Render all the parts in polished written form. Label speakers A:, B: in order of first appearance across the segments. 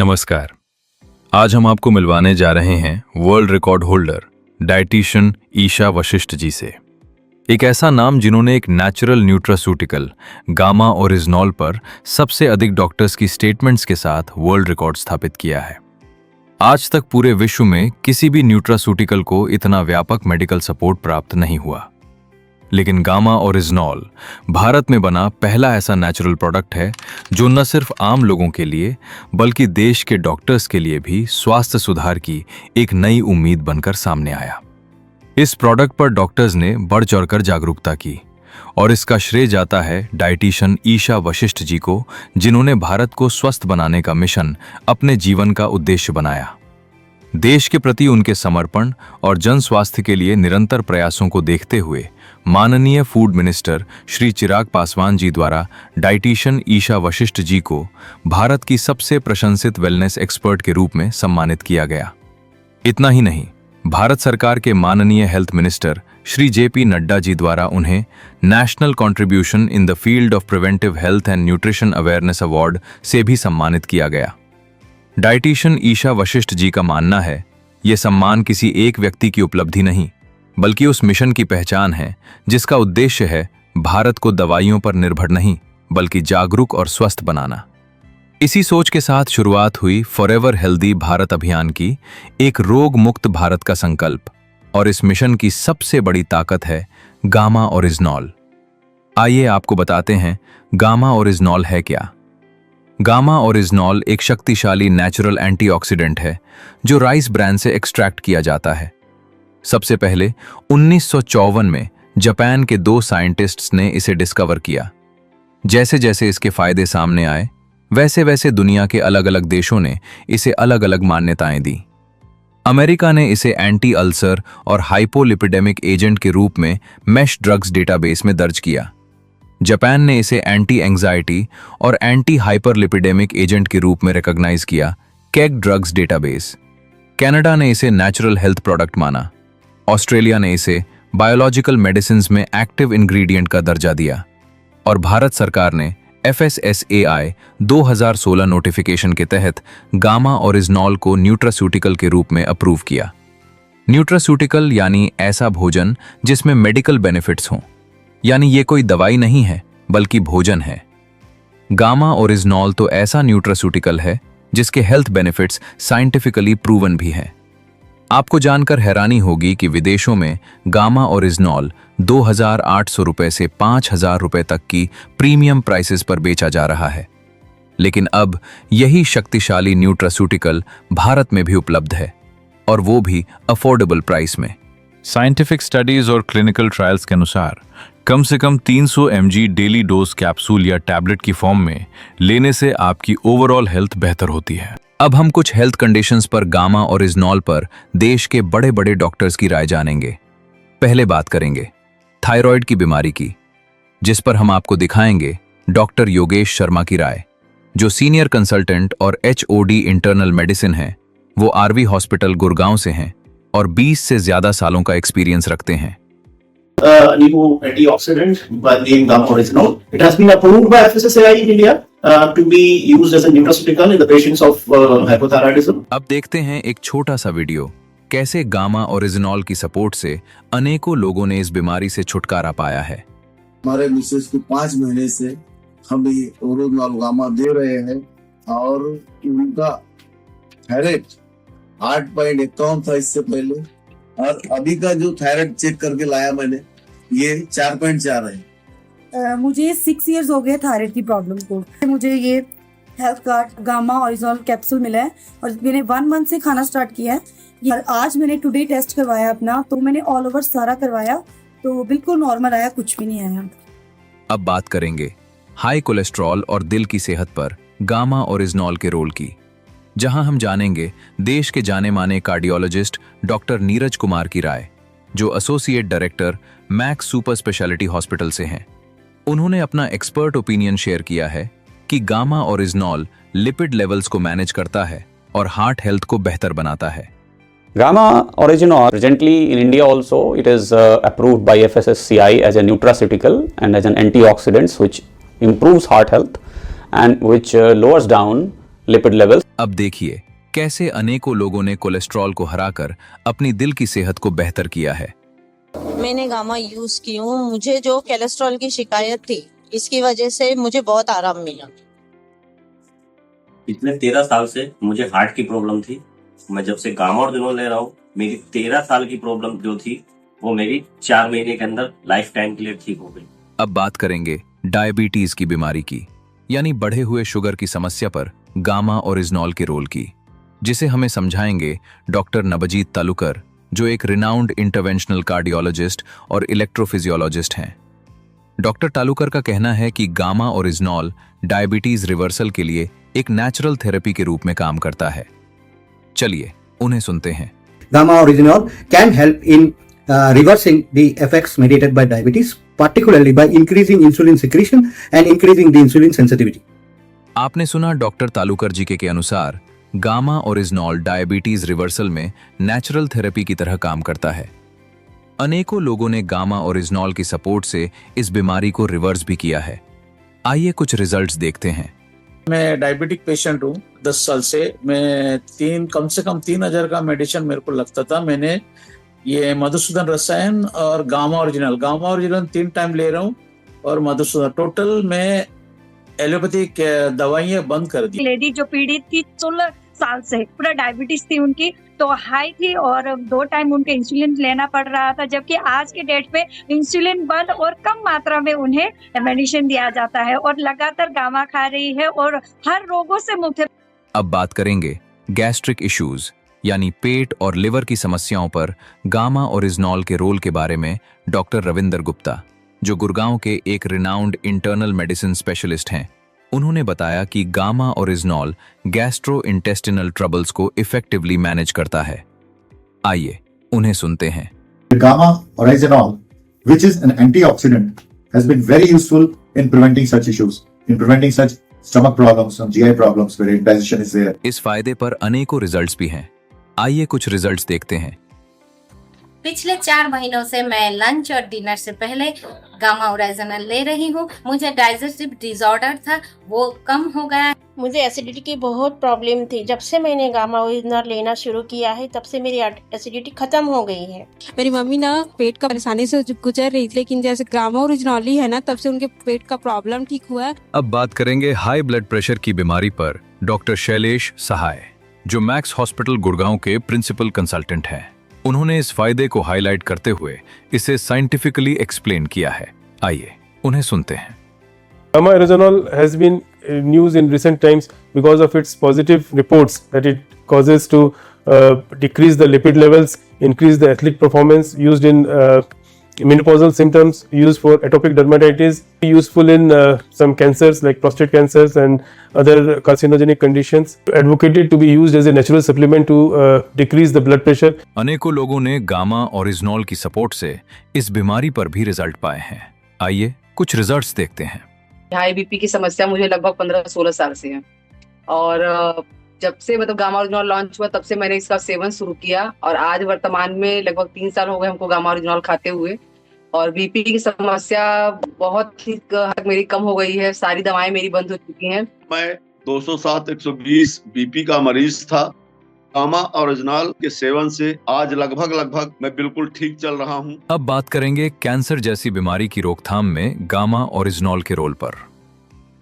A: नमस्कार। आज हम आपको मिलवाने जा रहे हैं world record holder dietitian Isha Vashishtha ji से। एक ऐसा नाम जिन्होंने एक नेचुरल न्यूट्रास्यूटिकल गामा ओरिजिनॉल पर सबसे अधिक डॉक्टर्स की स्टेटमेंट्स के साथ वर्ल्ड रिकॉर्ड स्थापित किया है। आज तक पूरे विश्व में किसी भी न्यूट्रास्यूटिकल को इतना व्यापक मेडिकल सपोर्ट प्राप्त नहीं हुआ, लेकिन गामा ओरिजिनॉल भारत में बना पहला ऐसा नेचुरल प्रोडक्ट है जो न सिर्फ आम लोगों के लिए बल्कि देश के डॉक्टर्स के लिए भी स्वास्थ्य सुधार की एक नई उम्मीद बनकर सामने आया। इस प्रोडक्ट पर डॉक्टर्स ने बढ़ चढ़कर जागरूकता की और इसका श्रेय जाता है डाइटिशियन ईशा वशिष्ठ जी को, जिन्होंने भारत को स्वस्थ बनाने का मिशन अपने जीवन का उद्देश्य बनाया। देश के प्रति उनके समर्पण और जन स्वास्थ्य के लिए निरंतर प्रयासों को देखते हुए माननीय फूड मिनिस्टर श्री चिराग पासवान जी द्वारा डाइटिशियन ईशा वशिष्ठ जी को भारत की सबसे प्रशंसित वेलनेस एक्सपर्ट के रूप में सम्मानित किया गया। इतना ही नहीं, भारत सरकार के माननीय health minister Shri JP Nadda ji द्वारा उन्हें national contribution in the field of preventive health and nutrition awareness award से भी सम्मानित किया गया। डाइटिशियन ईशा वशिष्ठ जी का मानना है, ये सम्मान किसी एक व्यक्ति की उपलब्धि नहीं बल्कि उस मिशन की पहचान है जिसका उद्देश्य है भारत को दवाइयों पर निर्भर नहीं बल्कि जागरूक और स्वस्थ बनाना। इसी सोच के साथ शुरुआत हुई फॉरएवर हेल्दी भारत अभियान की, एक रोग मुक्त भारत का संकल्प, और इस मिशन की सबसे बड़ी ताकत है गामा ओरिजिनॉल। आइए आपको बताते हैं गामा ओरिजिनॉल है क्या। गामा ओरिजिनॉल एक शक्तिशाली नेचुरल एंटीऑक्सीडेंट है जो राइस ब्रांड से एक्सट्रैक्ट किया जाता है। सबसे पहले 1954 में जापान के 2 साइंटिस्ट्स ने इसे डिस्कवर किया। जैसे जैसे इसके फायदे सामने आए वैसे वैसे दुनिया के अलग अलग देशों ने इसे अलग अलग मान्यताएं दी। अमेरिका ने इसे एंटी अल्सर और हाइपोलिपिडेमिक एजेंट के रूप में मैश ड्रग्स डेटाबेस में दर्ज किया। जापान ने इसे एंटी एंजाइटी और एंटी हाइपरलिपिडेमिक एजेंट के रूप में रिकॉग्नाइज किया केग ड्रग्स डेटाबेस। कनाडा ने इसे नेचुरल हेल्थ प्रोडक्ट माना। ऑस्ट्रेलिया ने इसे बायोलॉजिकल मेडिसिन्स में एक्टिव इंग्रेडिएंट का दर्जा दिया और भारत सरकार ने FSSAI 2016 नोटिफिकेशन के तहत गामा ओरिजिनॉल को न्यूट्रास्यूटिकल के रूप में अप्रूव किया। न्यूट्रास्यूटिकल यानी ऐसा भोजन जिसमें मेडिकल बेनिफिट्स हों, यानी ये कोई दवाई नहीं है बल्कि भोजन है। गामा ओरिजिनॉल तो ऐसा न्यूट्रास्यूटिकल है जिसके हेल्थ बेनिफिट्स साइंटिफिकली प्रूवन भी हैं। आपको जानकर हैरानी होगी कि विदेशों में गामा ओरिजिनॉल 2,800 रुपए से 5,000 रुपए तक की प्रीमियम प्राइसेस पर बेचा जा रहा है, लेकिन अब यही शक्तिशाली न्यूट्रास्यूटिकल भारत में भी उपलब्ध है और वो भी अफोर्डेबल प्राइस में।
B: साइंटिफिक स्टडीज और क्लिनिकल ट्रायल्स के अनुसार कम से कम 300 mg डेली डोज कैप्सूल या टैबलेट की फॉर्म में लेने से आपकी ओवरऑल हेल्थ बेहतर होती है।
A: अब हम कुछ हेल्थ कंडीशंस पर गामा ओरिजिनॉल पर देश के बड़े बड़े डॉक्टर्स की राय जानेंगे। पहले बात करेंगे थायराइड की बीमारी की, जिस पर हम आपको दिखाएंगे डॉक्टर योगेश शर्मा की राय, जो सीनियर कंसल्टेंट और HOD इंटरनल मेडिसिन हैं। वो आरवी हॉस्पिटल गुड़गांव से हैं और 20 से ज्यादा सालों का एक्सपीरियंस रखते हैं।
C: New antioxidant by the name Gamma Oryginol. It has been approved by FSSAI in India to be used as a nutraceutical in the patients of hypothyroidism.
A: अब देखते हैं एक छोटा सा वीडियो, कैसे गामा ओरिजिनॉल की सपोर्ट से अनेकों लोगों ने इस बीमारी से छुटकारा पाया है।
D: हमारे मिसेस को 5 महीने से हम ये ओरिजिनॉल गामा दे रहे हैं और उनका थायराइड 8.51 था इससे पहले, और अभी का जो थायराइड चेक करके लाया मैंने, ये 4.4 है।
E: मुझे 6 इयर्स हो गए थायराइड की प्रॉब्लम को। मुझे ये health card gamma oryzanol capsule मिला है और मैंने 1 मंथ से खाना स्टार्ट किया है। और आज मैंने टुडे टेस्ट करवाया अपना, तो मैंने ऑल ओवर सारा करवाया तो बिल्कुल नॉर्मल आया, कुछ भी नहीं आया।
A: अब बात करेंगे हाई कोलेस्ट्रॉल और दिल की सेहत पर गामा ओरिजिनॉल के रोल की, जहां हम जानेंगे देश के जाने माने कार्डियोलॉजिस्ट डॉक्टर नीरज कुमार की राय, जो associate director max super speciality hospital से हैं। उन्होंने अपना एक्सपर्ट ओपिनियन शेयर किया है कि गामा ओरिजिनॉल लिपिड लेवल्स को मैनेज करता है और हार्ट हेल्थ को बेहतर बनाता है।
F: Gamma Oryginol presently in India also it is approved by FSSAI as a nutraceutical and as an antioxidant which improves heart health and which lowers down lipid levels.
A: अब देखिए कैसे अनेकों लोगों ने कोलेस्ट्रॉल को हराकर अपनी दिल की सेहत को बेहतर किया है।
G: मैंने गामा यूज की हूँ। मुझे जो कोलेस्ट्रॉल की शिकायत थी, इसकी वजह से मुझे बहुत आराम मिला।
H: पिछले 13 साल से मुझे हार्ट की प्रॉब्लम थी। मैं जब से गामा ओरिजिनल ले रहा हूँ, मेरी 13 साल की प्रॉब्लम जो थी वो मेरी 4 महीने के अंदर लाइफ टाइम के लिए ठीक हो गई।
A: अब बात करेंगे डायबिटीज की बीमारी की, यानी बढ़े हुए शुगर की समस्या पर गामा ओरिजिनॉल के रोल की, जिसे हमें समझाएंगे डॉक्टर नबजीत तालुकर, जो एक रिनाउंड इंटरवेंशनल कार्डियोलॉजिस्ट और इलेक्ट्रोफिजियोलॉजिस्ट हैं। डॉक्टर तालुकर का कहना है कि गामा ओरिजिनॉल डायबिटीज रिवर्सल के लिए एक नेचुरल थेरेपी के रूप में काम करता है। चलिए उन्हें सुनते हैं।
I: Gamma Originol can help in reversing the effects mediated by diabetes, particularly by increasing insulin secretion and increasing the insulin sensitivity.
A: आपने सुना डॉक्टर तालुकर जी के अनुसार गामा ओरिजिनॉल डायबिटीज रिवर्सल में नेचुरल थेरेपी की तरह काम करता है। अनेकों लोगों ने गामा ओरिजिनॉल की सपोर्ट से इस बीमारी को रिवर्स भी किया है। आइए कुछ रिजल्ट्स देखते हैं।
J: मैं डायबिटिक पेशेंट हूँ 10 साल से। मैं कम से कम 3000 का मेडिसिन मेरे को लगता था। मैंने ये मधुसूदन रसायन और गामा ओरिजिनल 3 टाइम ले रहा हूँ, और मधुसूदन टोटल मैं एलोपैथिक दवाइयाँ बंद कर दी।
K: लेडी जो पीड़ित थी 16 साल से, पूरा डायबिटीज थी उनकी, तो हाई थी और 2 टाइम उनके इंसुलिन लेना पड़ रहा था, जबकि आज के डेट पे इंसुलिन बंद और कम मात्रा में उन्हें मेडिसिन दिया जाता है और लगातार गामा खा रही है और हर रोगों से मुक्त है।
A: अब बात करेंगे गैस्ट्रिक इश्यूज यानी पेट और लिवर की समस्याओं पर गामा ओरिजिनॉल के रोल के बारे में डॉक्टर रविंदर गुप्ता, जो गुड़गांव के एक रिनाउंड इंटरनल मेडिसिन स्पेशलिस्ट हैं, उन्होंने बताया कि gamma oryzanol gastro intestinal troubles को इफेक्टिवली मैनेज करता है। आइए उन्हें सुनते हैं।
L: Gamma Originol, which is an antioxidant, has been very useful in preventing such issues, in preventing such stomach problems and GI problems where indigestion is there.
A: इस फायदे पर अनेकों रिजल्ट्स भी हैं। आइए कुछ रिजल्ट्स देखते हैं।
M: पिछले 4 महीनों से मैं लंच और डिनर से पहले गामा ओरिजिनल ले रही हूँ। मुझे डाइजेस्टिव डिसऑर्डर था, वो कम हो गया।
G: मुझे एसिडिटी की बहुत प्रॉब्लम थी। जब से मैंने गामा ओरिजिनल लेना शुरू किया है, तब से मेरी एसिडिटी खत्म हो गई है।
N: मेरी मम्मी ना पेट का परेशानी से गुजर रही थी, लेकिन जैसे गामा ओरिजिनल ही है ना, तब से उनके पेट का प्रॉब्लम ठीक हुआ है।
A: अब बात करेंगे हाई ब्लड प्रेशर की बीमारी पर डॉक्टर शैलेश सहाय, जो मैक्स हॉस्पिटल गुड़गांव के प्रिंसिपल कंसल्टेंट हैं। उन्होंने इस फायदे को हाईलाइट करते हुए इसे साइंटिफिकली एक्सप्लेन किया है। आइए उन्हें सुनते हैं।
O: Gamma Oryginol has been news in recent times because of its positive reports that it causes to decrease the lipid levels, increase the athletic performance, used in menopausal symptoms, used for atopic dermatitis, useful in some cancers like prostate cancers and other carcinogenic conditions. Advocated to be used as a natural supplement to decrease the blood pressure.
A: अनेकों लोगों ने gamma oryzanol की support से इस बीमारी पर भी result पाए हैं। आइए कुछ रिजल्ट्स देखते हैं।
P: हाई बीपी की समस्या मुझे लगभग 15-16 साल से है, और जब से गामा ओरिजिनल लॉन्च हुआ तब से मैंने इसका सेवन शुरू किया, और आज वर्तमान में लगभग 3 साल हो गए हमको गामा ओरिजिनल खाते हुए, और बीपी की समस्या बहुत ही हद मेरी कम हो गई है। सारी दवाएं मेरी बंद हो चुकी हैं।
D: मैं 207/120 बीपी का मरीज था। गामा ओरिजिनल के सेवन से आज लगभग मैं बिल्कुल ठीक चल रहा हूं।
A: अब बात करेंगे कैंसर जैसी बीमारी की रोकथाम में गामा ओरिजिनॉल के रोल पर,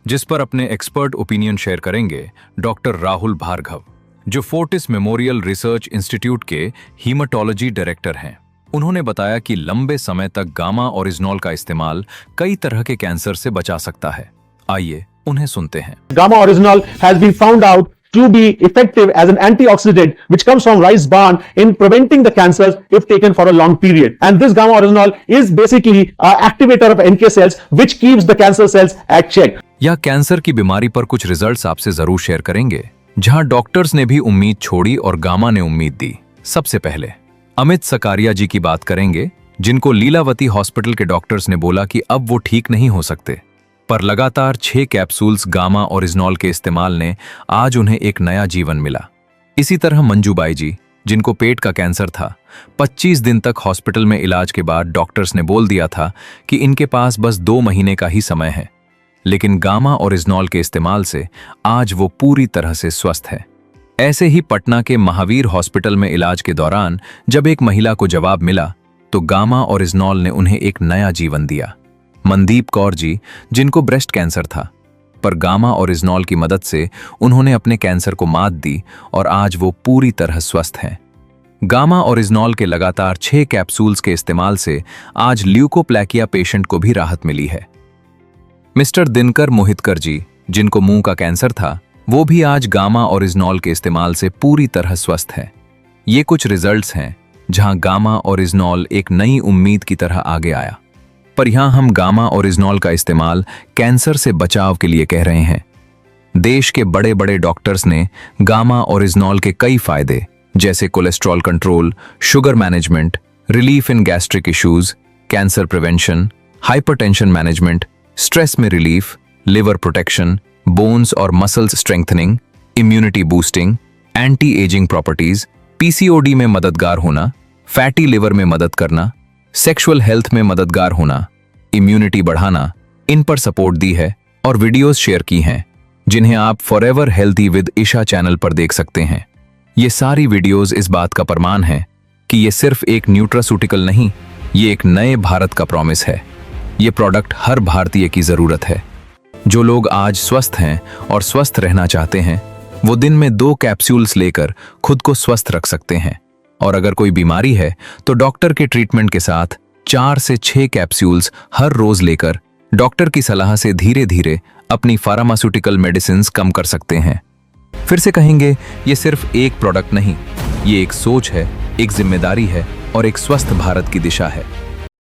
A: जिस पर अपने एक्सपर्ट ओपिनियन शेयर करेंगे डॉक्टर राहुल भार्गव, जो फोर्टिस मेमोरियल रिसर्च इंस्टीट्यूट के हीमाटोलॉजी डायरेक्टर हैं। उन्होंने बताया कि लंबे समय तक गामा ओरिजिनॉल का इस्तेमाल कई तरह के कैंसर से बचा सकता है। आइए उन्हें सुनते हैं।
Q: Gamma Oryginol has been found out to be effective as an antioxidant which comes from rice bran in preventing the cancers if taken for a long period. And this Gamma Oryginol is basically an activator of NK cells which keeps the cancer cells at check.
A: या cancer की बीमारी पर कुछ results आपसे जरूर share करेंगे, जहां doctors ने भी उम्मीद छोड़ी और गामा ने उम्मीद दी। सबसे पहले अमित सकारिया जी की बात करेंगे, जिनको लीलावती हॉस्पिटल के डॉक्टर्स ने बोला कि अब वो ठीक नहीं हो सकते, पर लगातार 6 कैप्सूल्स गामा ओरिजिनॉल के इस्तेमाल ने आज उन्हें एक नया जीवन मिला। इसी तरह मंजूबाई जी, जिनको पेट का कैंसर था, 25 दिन तक हॉस्पिटल में इलाज के बाद डॉक्टर्स ने बोल दिया था कि इनके पास बस 2 महीने का ही समय है, लेकिन गामा ओरिजिनॉल के इस्तेमाल से आज वो पूरी तरह से स्वस्थ है। ऐसे ही पटना के महावीर हॉस्पिटल में इलाज के दौरान जब एक महिला को जवाब मिला तो गामा ओरिजिनॉल ने उन्हें एक नया जीवन दिया। मनदीप कौर जी, जिनको ब्रेस्ट कैंसर था, पर गामा ओरिजिनॉल की मदद से उन्होंने अपने कैंसर को मात दी और आज वो पूरी तरह स्वस्थ हैं। गामा ओरिजिनॉल के लगातार 6 कैप्सूल्स के इस्तेमाल से आज ल्यूकोप्लैकिया पेशेंट को भी राहत मिली है। मिस्टर दिनकर मोहितकर जी, जिनको मुंह का कैंसर था, वो भी आज गामा ओरिजिनॉल के इस्तेमाल से पूरी तरह स्वस्थ है। ये कुछ रिजल्ट्स हैं जहां गामा ओरिजिनॉल एक नई उम्मीद की तरह आगे आया। पर यहां हम गामा ओरिजिनॉल का इस्तेमाल कैंसर से बचाव के लिए कह रहे हैं। देश के बड़े बड़े डॉक्टर्स ने गामा ओरिजिनॉल के कई फायदे जैसे cholesterol control, sugar management, relief in gastric issues, cancer prevention, hypertension management, stress में रिलीफ, लिवर प्रोटेक्शन, बोन्स और muscles strengthening, immunity boosting, anti ageing properties, PCOD में मददगार होना, फैटी लिवर में मदद करना, सेक्सुअल हेल्थ में मददगार होना, इम्यूनिटी बढ़ाना, इन पर सपोर्ट दी है और वीडियोस शेयर की हैं जिन्हें आप forever healthy with Isha channel पर देख सकते हैं। ये सारी वीडियोस इस बात का प्रमाण है कि ये सिर्फ एक न्यूट्रासूटिकल नहीं, ये एक नए भारत का प्रॉमिस है। ये प्रोडक्ट हर भारतीय की जरूरत है। जो लोग आज स्वस्थ हैं और स्वस्थ रहना चाहते हैं, वो दिन में 2 कैप्सूल्स लेकर खुद को स्वस्थ रख सकते हैं। और अगर कोई बीमारी है तो डॉक्टर के ट्रीटमेंट के साथ 4 से 6 कैप्सूल्स हर रोज लेकर डॉक्टर की सलाह से धीरे धीरे अपनी फार्मास्यूटिकल मेडिसिन्स कम कर सकते हैं। फिर से कहेंगे, ये सिर्फ एक प्रोडक्ट नहीं, ये एक सोच है, एक जिम्मेदारी है और एक स्वस्थ भारत की दिशा है।